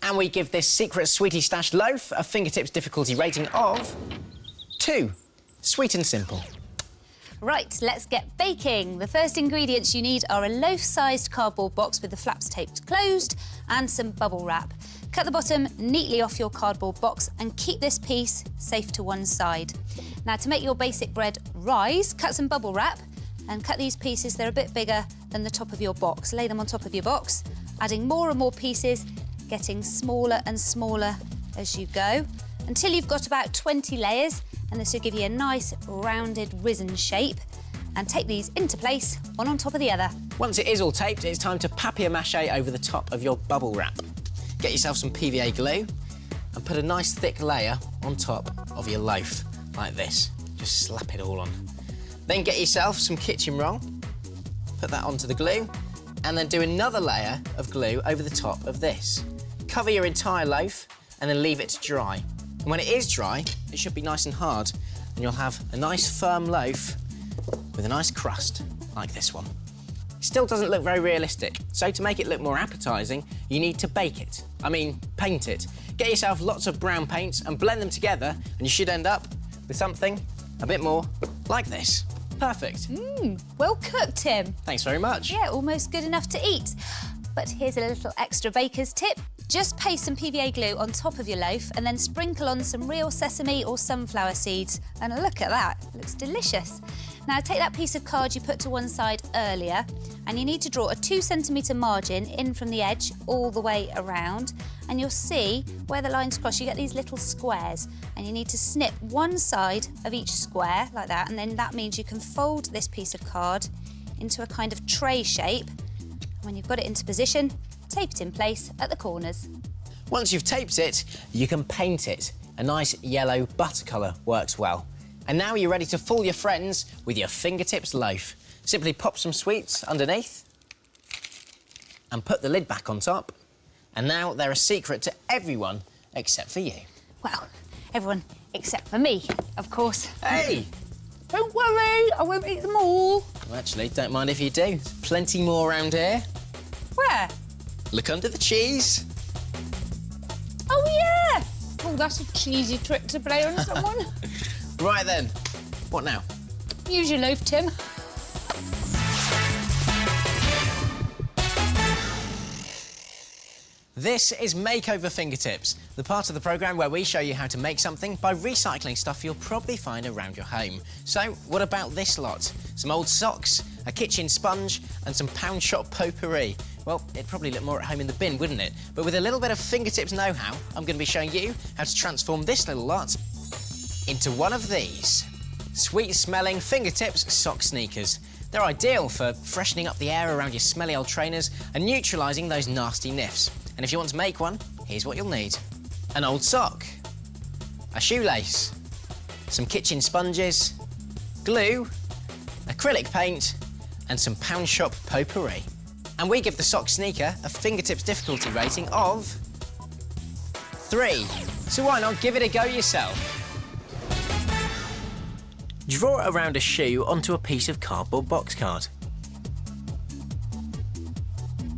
And we give this secret sweetie stash loaf a fingertips difficulty rating of 2. Sweet and simple. Right, let's get baking. The first ingredients you need are a loaf-sized cardboard box with the flaps taped closed and some bubble wrap. Cut the bottom neatly off your cardboard box and keep this piece safe to one side. Now, to make your basic bread rise, cut some bubble wrap and cut these pieces. They're a bit bigger than the top of your box. Lay them on top of your box, adding more and more pieces, getting smaller and smaller as you go, until you've got about 20 layers, and this will give you a nice rounded risen shape. And take these into place, one on top of the other. Once it is all taped, it's time to papier-mâché over the top of your bubble wrap. Get yourself some PVA glue and put a nice thick layer on top of your loaf, like this. Just slap it all on. Then get yourself some kitchen roll, put that onto the glue, and then do another layer of glue over the top of this. Cover your entire loaf and then leave it to dry. And when it is dry, it should be nice and hard, and you'll have a nice firm loaf with a nice crust, like this one. It still doesn't look very realistic, so to make it look more appetising, you need to bake it. I mean, paint it. Get yourself lots of brown paints and blend them together, and you should end up with something a bit more like this. Perfect. Well cooked, Tim. Thanks very much. Yeah, almost good enough to eat. But here's a little extra baker's tip. Just paste some PVA glue on top of your loaf and then sprinkle on some real sesame or sunflower seeds. And look at that, it looks delicious. Now take that piece of card you put to one side earlier, and you need to draw a 2cm margin in from the edge all the way around, and you'll see where the lines cross, you get these little squares, and you need to snip one side of each square like that, and then that means you can fold this piece of card into a kind of tray shape. And when you've got it into position, tape it in place at the corners. Once you've taped it, you can paint it. A nice yellow butter colour works well. And now you're ready to fool your friends with your fingertips loaf. Simply pop some sweets underneath and put the lid back on top. And now they're a secret to everyone except for you. Well, everyone except for me, of course. Hey! Don't worry, I won't eat them all. Well, actually, don't mind if you do. There's plenty more around here. Where? Look under the cheese. Oh, yeah! Oh, that's a cheesy trick to play on someone. Right then, what now? Use your loaf, Tim. This is Makeover Fingertips, the part of the programme where we show you how to make something by recycling stuff you'll probably find around your home. So, what about this lot? Some old socks, a kitchen sponge, and some pound shop potpourri. Well, it'd probably look more at home in the bin, wouldn't it? But with a little bit of fingertips know-how, I'm going to be showing you how to transform this little lot into one of these. Sweet-smelling fingertips sock sneakers. They're ideal for freshening up the air around your smelly old trainers and neutralising those nasty niffs. And if you want to make one, here's what you'll need. An old sock, a shoelace, some kitchen sponges, glue, acrylic paint, and some pound shop potpourri. And we give the sock sneaker a fingertips difficulty rating of 3. So why not give it a go yourself? Draw around a shoe onto a piece of cardboard box card.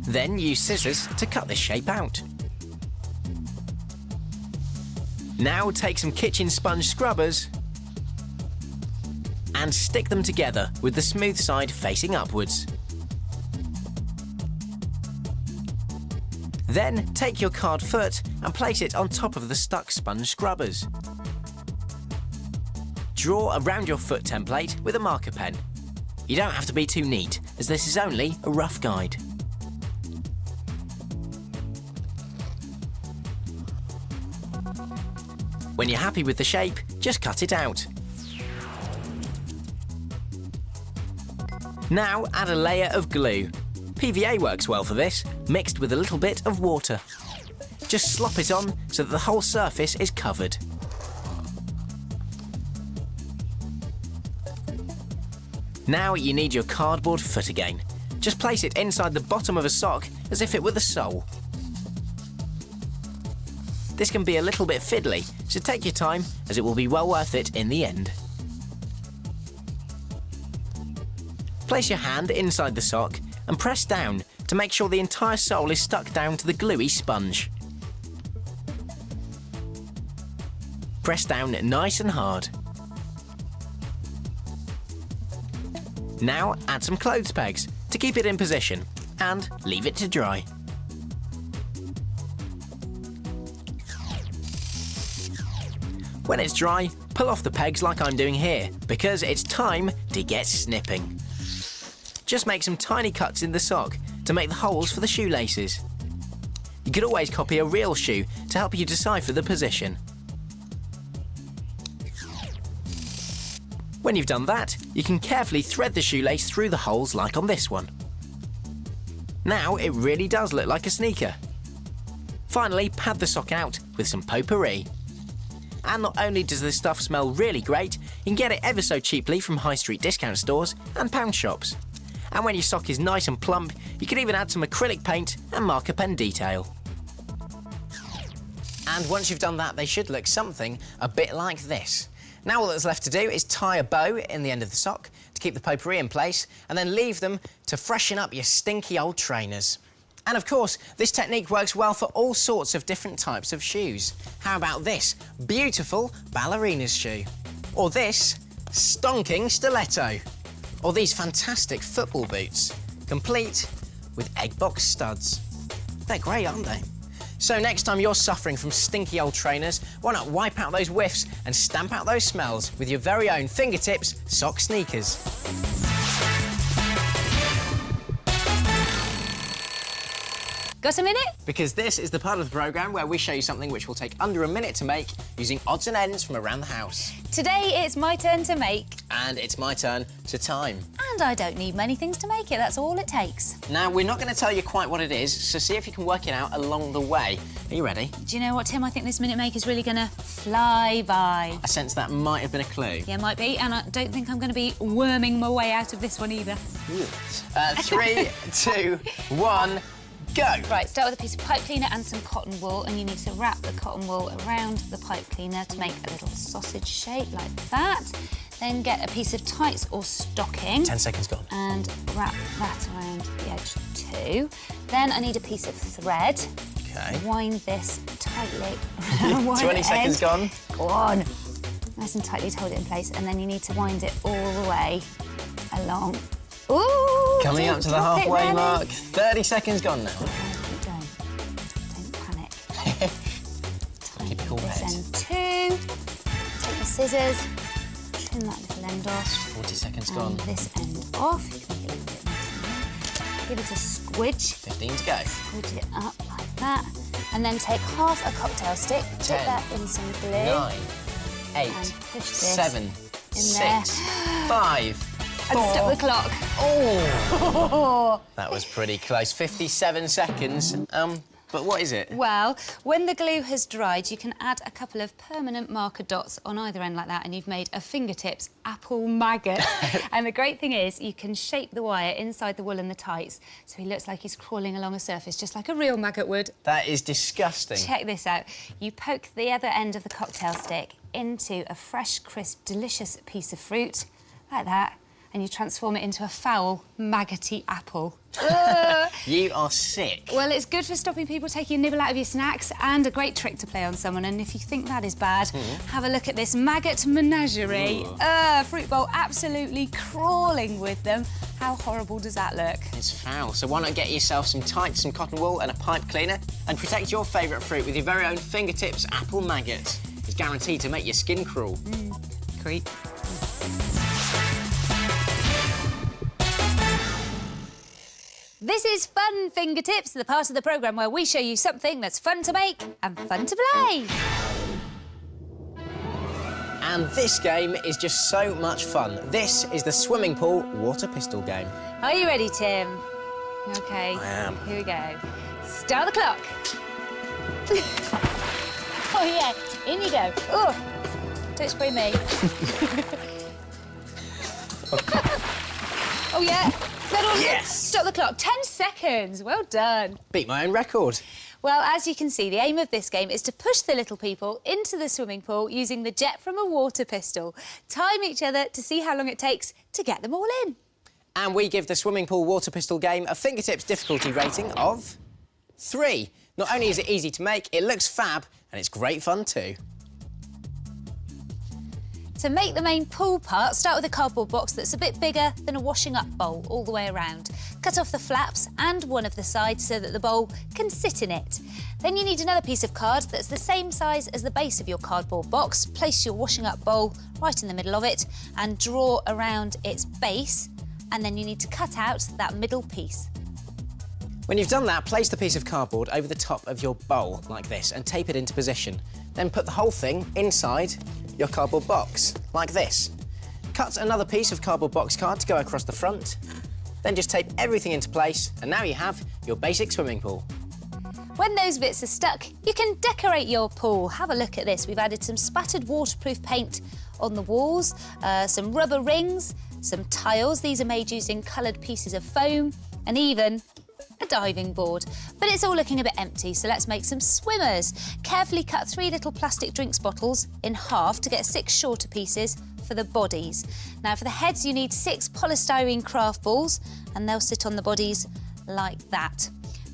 Then use scissors to cut this shape out. Now take some kitchen sponge scrubbers and stick them together with the smooth side facing upwards. Then take your card foot and place it on top of the stuck sponge scrubbers. Draw around your foot template with a marker pen. You don't have to be too neat, as this is only a rough guide. When you're happy with the shape, just cut it out. Now add a layer of glue. PVA works well for this, mixed with a little bit of water. Just slop it on so that the whole surface is covered. Now you need your cardboard foot again. Just place it inside the bottom of a sock as if it were the sole. This can be a little bit fiddly, so take your time as it will be well worth it in the end. Place your hand inside the sock and press down to make sure the entire sole is stuck down to the gluey sponge. Press down nice and hard. Now add some clothes pegs to keep it in position and leave it to dry. When it's dry, pull off the pegs like I'm doing here, because it's time to get snipping. Just make some tiny cuts in the sock to make the holes for the shoelaces. You could always copy a real shoe to help you decipher the position. When you've done that, you can carefully thread the shoelace through the holes like on this one. Now it really does look like a sneaker. Finally, pad the sock out with some potpourri. And not only does this stuff smell really great, you can get it ever so cheaply from high street discount stores and pound shops. And when your sock is nice and plump, you can even add some acrylic paint and marker pen detail. And once you've done that, they should look something a bit like this. Now all that's left to do is tie a bow in the end of the sock to keep the potpourri in place, and then leave them to freshen up your stinky old trainers. And of course, this technique works well for all sorts of different types of shoes. How about this beautiful ballerina's shoe? Or this stonking stiletto? Or these fantastic football boots, complete with egg box studs. They're great, aren't they? So next time you're suffering from stinky old trainers, why not wipe out those whiffs and stamp out those smells with your very own fingertips sock sneakers? Got a minute? Because this is the part of the programme where we show you something which will take under a minute to make using odds and ends from around the house. Today it's my turn to make. And it's my turn to time. And I don't need many things to make it, that's all it takes. Now, we're not going to tell you quite what it is, so see if you can work it out along the way. Are you ready? Do you know what, Tim? I think this minute maker's really gonna fly by. I sense that might have been a clue. Yeah, might be, and I don't think I'm gonna be worming my way out of this one either. 3, 2, 1... go! Right, start with a piece of pipe cleaner and some cotton wool, and you need to wrap the cotton wool around the pipe cleaner to make a little sausage shape like that. Then get a piece of tights or stocking. 10 seconds gone. And wrap that around the edge too. Then I need a piece of thread. Okay. Wind this tightly. 20 seconds gone. Go on. Nice and tightly to hold it in place, and then you need to wind it all the way along. Ooh! Coming up to the halfway mark. 30 seconds gone now. Don't panic. Keep a cool This head. end too. Take the scissors, trim that little end off. 40 seconds and gone. this end off. You can make it a little bit nice. Give it a squidge. 15 to go. Squidge it up like that. And then take half a cocktail stick, dip 10, that in some glue. 9, 8, And push this 7, in 6, there. 5, 4. And stop the clock. Oh! That was pretty close. 57 seconds. But what is it? Well, when the glue has dried, you can add a couple of permanent marker dots on either end like that, and you've made a fingertips apple maggot. And the great thing is, you can shape the wire inside the wool and the tights so he looks like he's crawling along a surface, just like a real maggot would. That is disgusting. Check this out. You poke the other end of the cocktail stick into a fresh, crisp, delicious piece of fruit, like that, and you transform it into a foul, maggoty apple. You are sick. Well, it's good for stopping people taking a nibble out of your snacks and a great trick to play on someone. And if you think that is bad, have a look at this maggot menagerie. Fruit bowl absolutely crawling with them. How horrible does that look? It's foul, so why not get yourself some tights, some cotton wool and a pipe cleaner and protect your favourite fruit with your very own fingertips apple maggot. It's guaranteed to make your skin crawl. Creep. This is Fun Fingertips, the part of the programme where we show you something that's fun to make and fun to play. And this game is just so much fun. This is the swimming pool water pistol game. Are you ready, Tim? OK. I am. Here we go. Start the clock. Oh, yeah. In you go. Oh, don't spray me. Oh, yeah. Is that all? Yes! Stop the clock. 10 seconds. Well done. Beat my own record. Well, as you can see, the aim of this game is to push the little people into the swimming pool using the jet from a water pistol. Time each other to see how long it takes to get them all in. And we give the swimming pool water pistol game a fingertips difficulty rating of 3. Not only is it easy to make, it looks fab, and it's great fun too. To make the main pool part, start with a cardboard box that's a bit bigger than a washing up bowl all the way around. Cut off the flaps and one of the sides so that the bowl can sit in it. Then you need another piece of card that's the same size as the base of your cardboard box. Place your washing up bowl right in the middle of it and draw around its base, and then you need to cut out that middle piece. When you've done that, place the piece of cardboard over the top of your bowl like this and tape it into position. Then put the whole thing inside your cardboard box, like this. Cut another piece of cardboard box card to go across the front. Then just tape everything into place, and now you have your basic swimming pool. When those bits are stuck, you can decorate your pool. Have a look at this. We've added some spattered waterproof paint on the walls, some rubber rings, some tiles. These are made using coloured pieces of foam, and even a diving board. But it's all looking a bit empty, so let's make some swimmers. Carefully cut 3 little plastic drinks bottles in half to get 6 shorter pieces for the bodies. Now, for the heads, you need 6 polystyrene craft balls, and they'll sit on the bodies like that.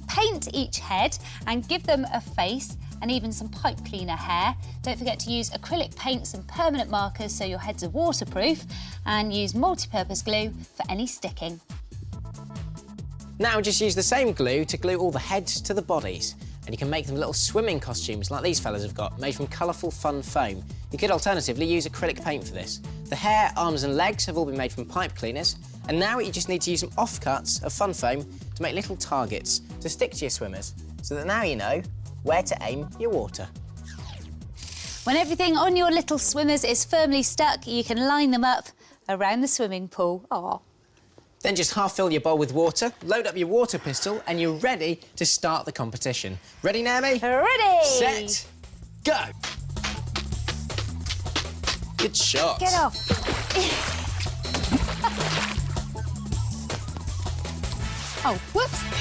Paint each head and give them a face and even some pipe cleaner hair. Don't forget to use acrylic paints and permanent markers so your heads are waterproof, and use multi-purpose glue for any sticking. Now just use the same glue to glue all the heads to the bodies, and you can make them little swimming costumes like these fellas have got, made from colourful, fun foam. You could alternatively use acrylic paint for this. The hair, arms and legs have all been made from pipe cleaners, and now you just need to use some offcuts of fun foam to make little targets to stick to your swimmers, so that now you know where to aim your water. When everything on your little swimmers is firmly stuck, you can line them up around the swimming pool. Aww. Then just half fill your bowl with water, load up your water pistol, and you're ready to start the competition. Ready, Naomi? Ready! Set, go! Good shot. Get off. Oh, whoops.